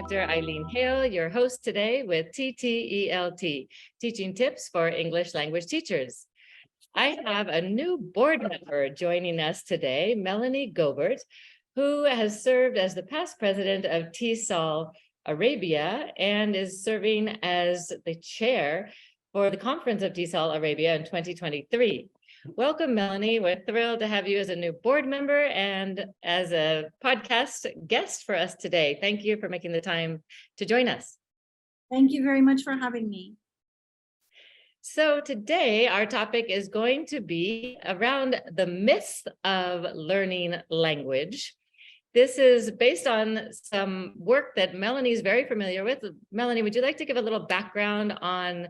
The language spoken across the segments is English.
Dr. Eileen Hale, your host today with TTELT, Teaching Tips for English Language Teachers. I have a new board member joining us today, Melanie Gobert, who has served as the past president of TESOL Arabia and is serving as the chair for the conference of TESOL Arabia in 2023. Welcome, Melanie. We're thrilled to have you as a new board member and as a podcast guest for us today. Thank you for making the time to join us. Thank you very much for having me. So today our topic is going to be around the myths of learning language. This is based on some work that Melanie is very familiar with. Melanie, would you like to give a little background on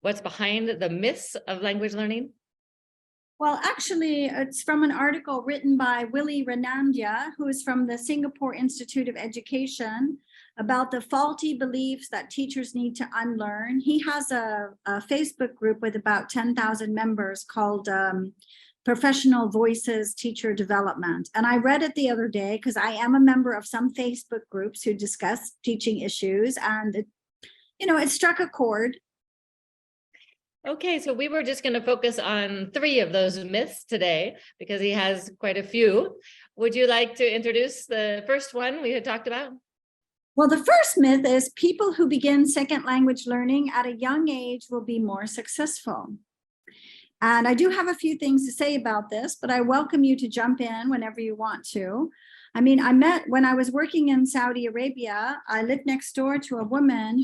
what's behind the myths of language learning? Well, actually, it's from an article written by Willy Renandia, who is from the Singapore Institute of Education, about the faulty beliefs that teachers need to unlearn. He has a Facebook group with about 10,000 members called Professional Voices Teacher Development. And I read it the other day because I am a member of some Facebook groups who discuss teaching issues, and it struck a chord. Okay, so we were just going to focus on 3 of those myths today because he has quite a few. Would you like to introduce the first one we had talked about? Well, the first myth is people who begin second language learning at a young age will be more successful. And I do have a few things to say about this, but I welcome you to jump in whenever you want to. I mean, when I was working in Saudi Arabia, I lived next door to a woman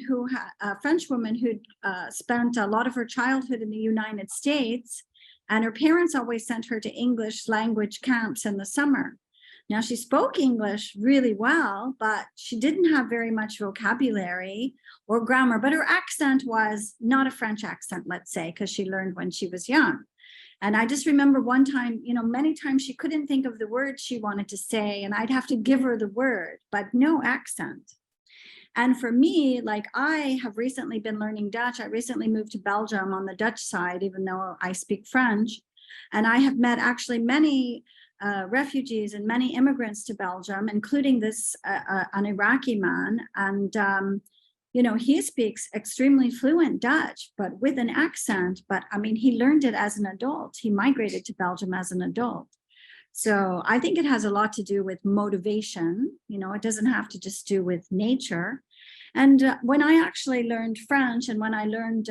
a French woman who'd spent a lot of her childhood in the United States, and her parents always sent her to English language camps in the summer. Now, she spoke English really well, but she didn't have very much vocabulary or grammar, but her accent was not a French accent, let's say, because she learned when she was young. And I just remember one time, many times she couldn't think of the word she wanted to say, and I'd have to give her the word, but no accent. And for me, like, I have recently been learning Dutch. I recently moved to Belgium on the Dutch side, even though I speak French. And I have met actually many refugees and many immigrants to Belgium, including an Iraqi man. And he speaks extremely fluent Dutch, but with an accent. But I mean, he learned it as an adult. He migrated to Belgium as an adult. So I think it has a lot to do with motivation. It doesn't have to just do with nature. And when I actually learned French and when I learned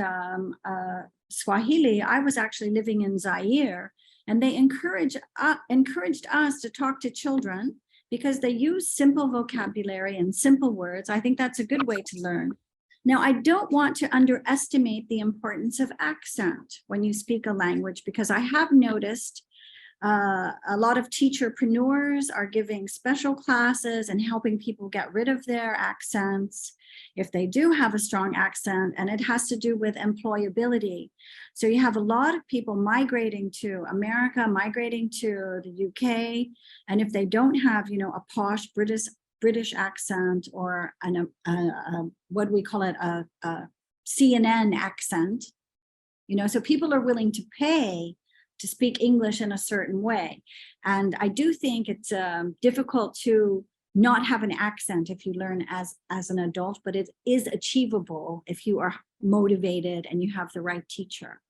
Swahili, I was actually living in Zaire, and they encouraged us to talk to children because they use simple vocabulary and simple words. I think that's a good way to learn. Now, I don't want to underestimate the importance of accent when you speak a language, because I have noticed a lot of teacherpreneurs are giving special classes and helping people get rid of their accents if they do have a strong accent, and it has to do with employability. So you have a lot of people migrating to America, migrating to the UK, and if they don't have, a posh British accent or what we call it, a CNN accent, so people are willing to pay to speak English in a certain way. And I do think it's difficult to not have an accent if you learn as an adult, but it is achievable if you are motivated and you have the right teacher.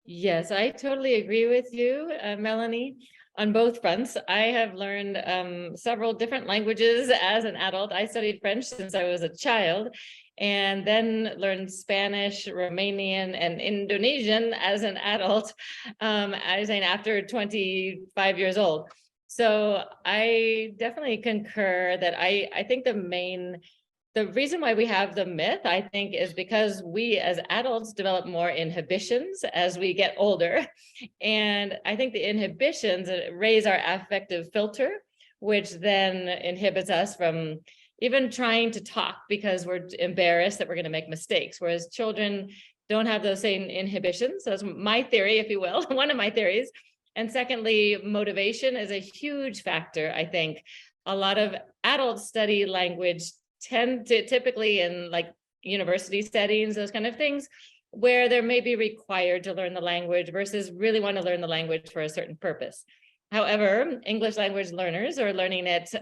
Yes, I totally agree with you, Melanie, on both fronts. I have learned several different languages as an adult. I studied French since I was a child, and then learned Spanish, Romanian, and Indonesian as an adult, I was saying after 25 years old. So I definitely concur that I think the reason why we have the myth, I think, is because we as adults develop more inhibitions as we get older. And I think the inhibitions raise our affective filter, which then inhibits us from even trying to talk because we're embarrassed that we're going to make mistakes, whereas children don't have those same inhibitions. That's my theory, if you will, one of my theories. And secondly, motivation is a huge factor, I think. A lot of adults study language tend to typically in like university settings, those kind of things, where they're maybe required to learn the language versus really want to learn the language for a certain purpose. However, English language learners are learning it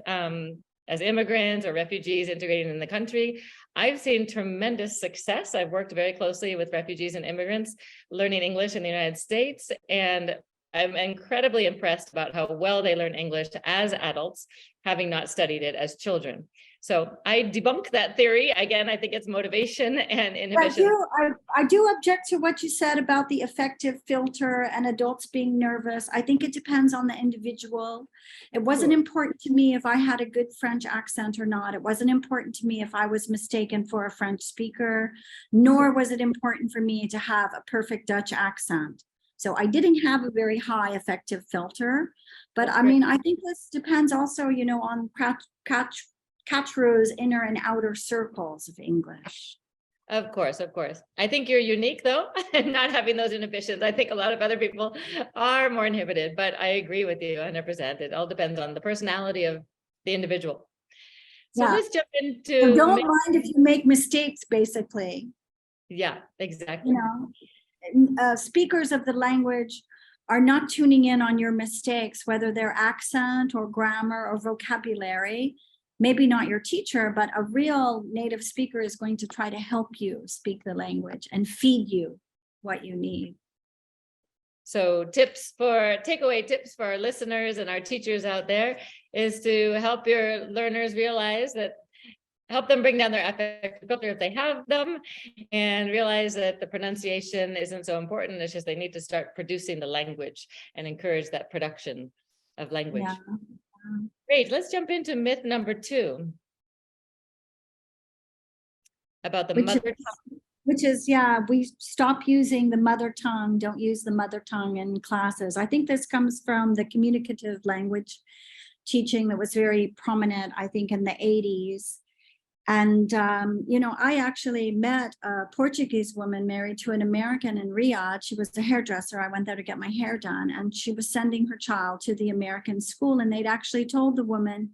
as immigrants or refugees integrating in the country. I've seen tremendous success. I've worked very closely with refugees and immigrants learning English in the United States, and I'm incredibly impressed about how well they learn English as adults, having not studied it as children. So I debunk that theory. Again, I think it's motivation and inhibition. I do object to what you said about the affective filter and adults being nervous. I think it depends on the individual. It wasn't Sure. important to me if I had a good French accent or not. It wasn't important to me if I was mistaken for a French speaker, nor was it important for me to have a perfect Dutch accent. So I didn't have a very high affective filter, but I mean, I think this depends also, you know, on Catro's inner and outer circles of English. Of course, of course. I think you're unique though, and not having those inhibitions. I think a lot of other people are more inhibited, but I agree with you 100%. It all depends on the personality of the individual. So Yeah. let's jump So into. don't mind if you make mistakes, basically. Yeah, exactly. You know, speakers of the language are not tuning in on your mistakes, whether they're accent or grammar or vocabulary. Maybe not your teacher, but a real native speaker is going to try to help you speak the language and feed you what you need. So takeaway tips for our listeners and our teachers out there is to help your learners realize that, help them bring down their affective filter if they have them, and realize that the pronunciation isn't so important. It's just they need to start producing the language and encourage that production of language. Yeah. Great, let's jump into myth number 2 about the mother tongue. Which is, yeah, we stop using the mother tongue, don't use the mother tongue in classes. I think this comes from the communicative language teaching that was very prominent, I think, in the 80s. And, you know, I actually met a Portuguese woman married to an American in Riyadh. She was a hairdresser. I went there to get my hair done, and she was sending her child to the American school. And they'd actually told the woman,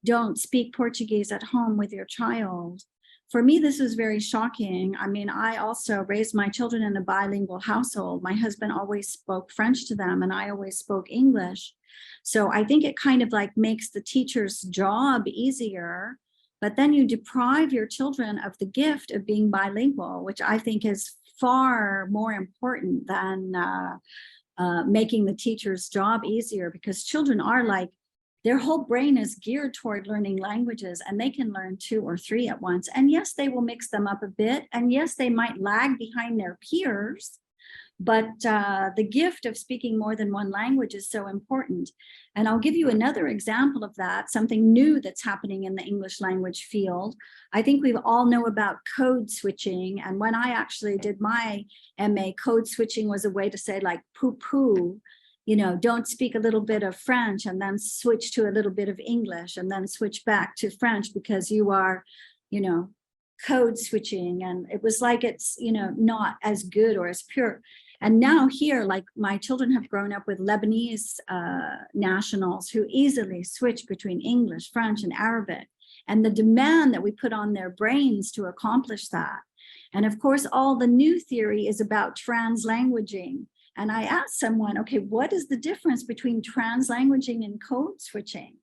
don't speak Portuguese at home with your child. For me, this was very shocking. I mean, I also raised my children in a bilingual household. My husband always spoke French to them, and I always spoke English. So I think it kind of like makes the teacher's job easier, but then you deprive your children of the gift of being bilingual, which I think is far more important than making the teacher's job easier, because children are like, their whole brain is geared toward learning languages, and they can learn 2 or 3 at once. And yes, they will mix them up a bit. And yes, they might lag behind their peers, but the gift of speaking more than one language is so important. And I'll give you another example of that, something new that's happening in the English language field. I think we all know about code switching. And when I actually did my MA, code switching was a way to say like poo-poo, you know, don't speak a little bit of French and then switch to a little bit of English and then switch back to French, because you are, you know, code switching. And it was like, it's, you know, not as good or as pure. And now here, like my children have grown up with Lebanese nationals who easily switch between English, French, and Arabic, and the demand that we put on their brains to accomplish that. And of course, all the new theory is about translanguaging. And I asked someone, okay, what is the difference between translanguaging and code switching?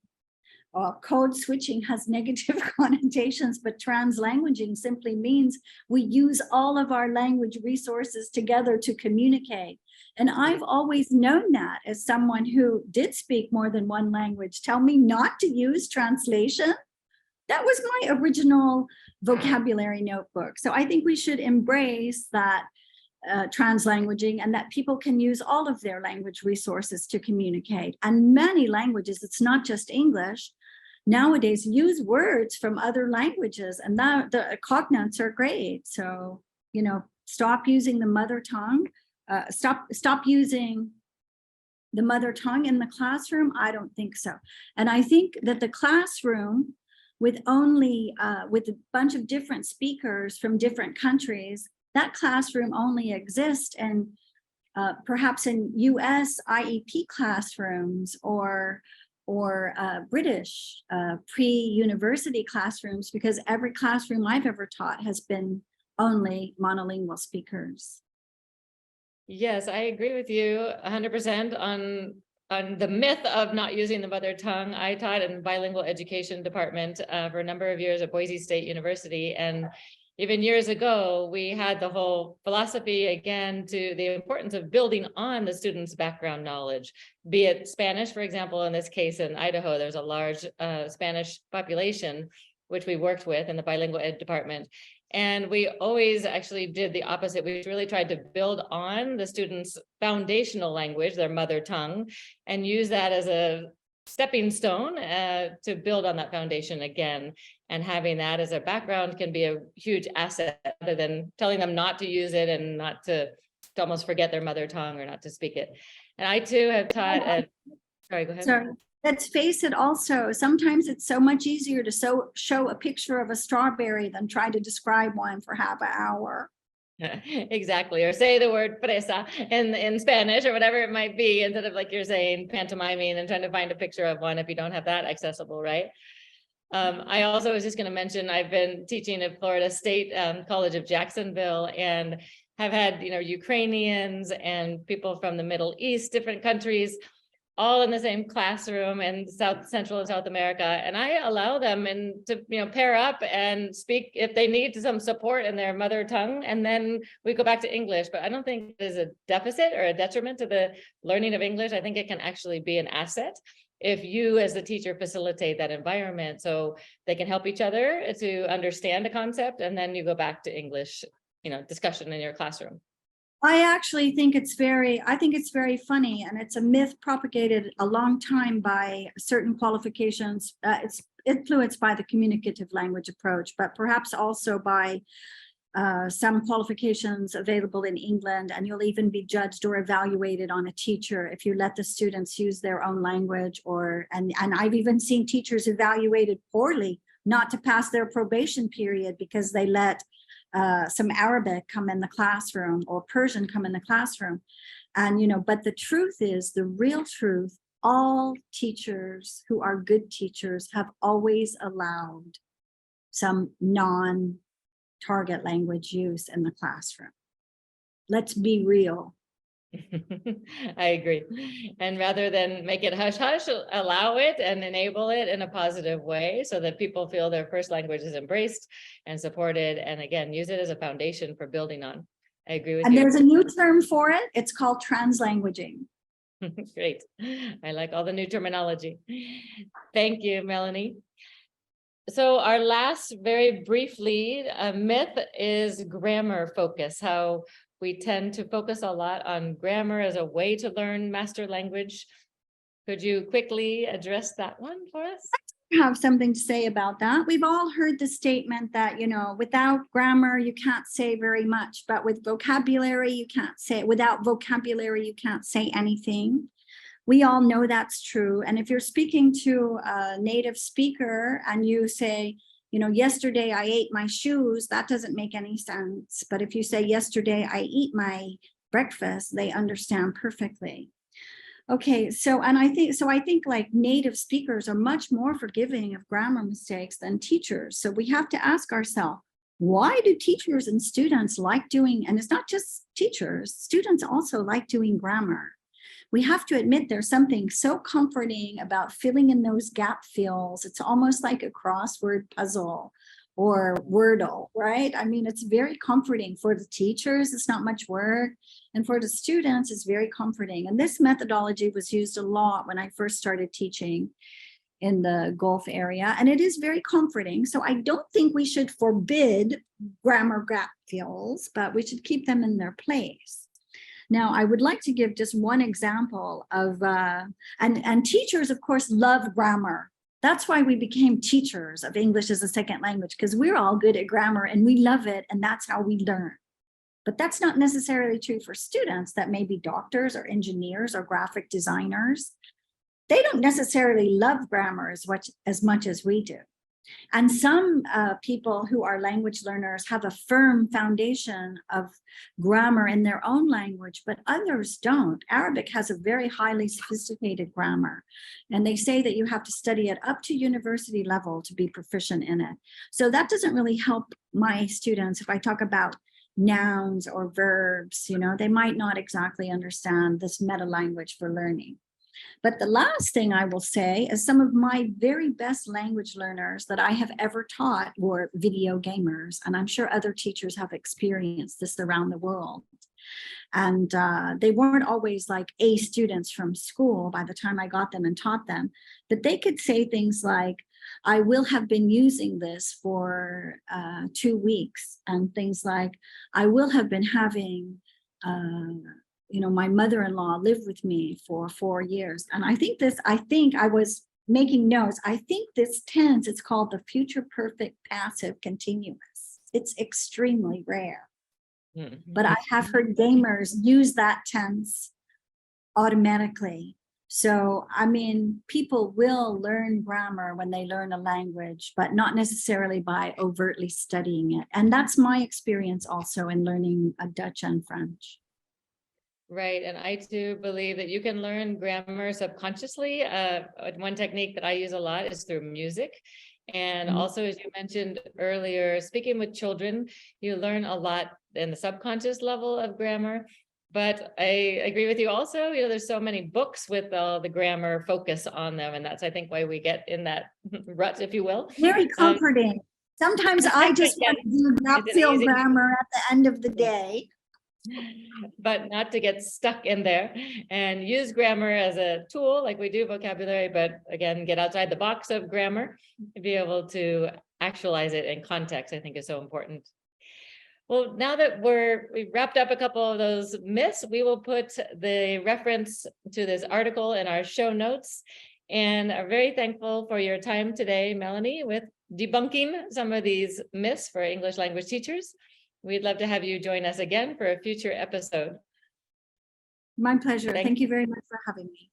Well, code switching has negative connotations, but translanguaging simply means we use all of our language resources together to communicate. And I've always known that as someone who did speak more than one language. Tell me not to use translation. That was my original vocabulary notebook. So I think we should embrace that translanguaging, and that people can use all of their language resources to communicate. And many languages, it's not just English, nowadays use words from other languages, and that the cognates are great. So, you know, stop using the mother tongue, stop using the mother tongue in the classroom. I don't think so. And I think that the classroom with only with a bunch of different speakers from different countries, that classroom only exists in perhaps in US IEP classrooms or British pre-university classrooms, because every classroom I've ever taught has been only monolingual speakers. Yes, I agree with you 100% on on the myth of not using the mother tongue. I taught in the bilingual education department for a number of years at Boise State University. And even years ago, we had the whole philosophy again to the importance of building on the students' background knowledge, be it Spanish, for example, in this case in Idaho, there's a large Spanish population, which we worked with in the bilingual ed department. And we always actually did the opposite. We really tried to build on the students' foundational language, their mother tongue, and use that as a stepping stone to build on that foundation again. And having that as a background can be a huge asset, rather than telling them not to use it and not to almost forget their mother tongue or not to speak it. And I too have taught at, sorry, go ahead. Sorry. Let's face it also, sometimes it's so much easier to show a picture of a strawberry than try to describe one for half an hour. Exactly, or say the word fresa in Spanish or whatever it might be, instead of, like you're saying, pantomiming and trying to find a picture of one if you don't have that accessible, right? I also was just going to mention, I've been teaching at Florida State College of Jacksonville, and have had, Ukrainians and people from the Middle East, different countries, all in the same classroom in Central and South America. And I allow them to pair up and speak if they need some support in their mother tongue, and then we go back to English. But I don't think there's a deficit or a detriment to the learning of English. I think it can actually be an asset if you as the teacher facilitate that environment so they can help each other to understand a concept, and then you go back to English, discussion in your classroom. I actually think it's very funny, and it's a myth propagated a long time by certain qualifications. It's influenced by the communicative language approach, but perhaps also by some qualifications available in England, and you'll even be judged or evaluated on a teacher if you let the students use their own language, and I've even seen teachers evaluated poorly not to pass their probation period because they let some Arabic come in the classroom or Persian come in the classroom. And, but the truth is, the real truth, all teachers who are good teachers have always allowed some non-target language use in the classroom. Let's be real. I agree. And rather than make it hush hush, allow it and enable it in a positive way so that people feel their first language is embraced and supported. And again, use it as a foundation for building on. I agree with you. And there's a new term for it. It's called translanguaging. Great. I like all the new terminology. Thank you, Melanie. So our last, very briefly, myth is grammar focus, how we tend to focus a lot on grammar as a way to learn master language. Could you quickly address that one for us? I have something to say about that. We've all heard the statement that, without grammar, you can't say very much, but with vocabulary, you can't say, without vocabulary, you can't say anything. We all know that's true. And if you're speaking to a native speaker and you say, yesterday I ate my shoes, that doesn't make any sense. But if you say, yesterday I eat my breakfast, they understand perfectly. Okay, I think like native speakers are much more forgiving of grammar mistakes than teachers. So we have to ask ourselves, why do teachers and students like doing, and it's not just teachers, students also like doing grammar. We have to admit there's something so comforting about filling in those gap fills. It's almost like a crossword puzzle or Wordle, right? I mean, it's very comforting for the teachers. It's not much work. And for the students, it's very comforting. And this methodology was used a lot when I first started teaching in the Gulf area. And it is very comforting. So I don't think we should forbid grammar gap fills, but we should keep them in their place. Now, I would like to give just one example of, and teachers, of course, love grammar. That's why we became teachers of English as a second language, because we're all good at grammar and we love it, and that's how we learn. But that's not necessarily true for students that may be doctors or engineers or graphic designers. They don't necessarily love grammar as much as we do. And some people who are language learners have a firm foundation of grammar in their own language, but others don't. Arabic has a very highly sophisticated grammar, and they say that you have to study it up to university level to be proficient in it. So that doesn't really help my students if I talk about nouns or verbs. They might not exactly understand this meta language for learning. But the last thing I will say is some of my very best language learners that I have ever taught were video gamers. And I'm sure other teachers have experienced this around the world. And they weren't always like A students from school by the time I got them and taught them, but they could say things like, I will have been using this for 2 weeks, and things like, I will have been having, my mother-in-law live with me for 4 years. And I think I was making notes. I think this tense, it's called the future perfect passive continuous. It's extremely rare. But I have heard gamers use that tense automatically. So, I mean, people will learn grammar when they learn a language, but not necessarily by overtly studying it. And that's my experience also in learning Dutch and French. Right. And I too believe that you can learn grammar subconsciously. One technique that I use a lot is through music. And also, as you mentioned earlier, speaking with children, you learn a lot in the subconscious level of grammar. But I agree with you also, there's so many books with all the grammar focus on them. And that's, I think, why we get in that rut, if you will. Very comforting. Sometimes I just want to do gut feel grammar at the end of the day. But not to get stuck in there, and use grammar as a tool like we do vocabulary, but again, get outside the box of grammar to be able to actualize it in context, I think is so important. Well, now that we've wrapped up a couple of those myths, we will put the reference to this article in our show notes, and are very thankful for your time today, Melanie, with debunking some of these myths for English language teachers. We'd love to have you join us again for a future episode. My pleasure. Thank you very much for having me.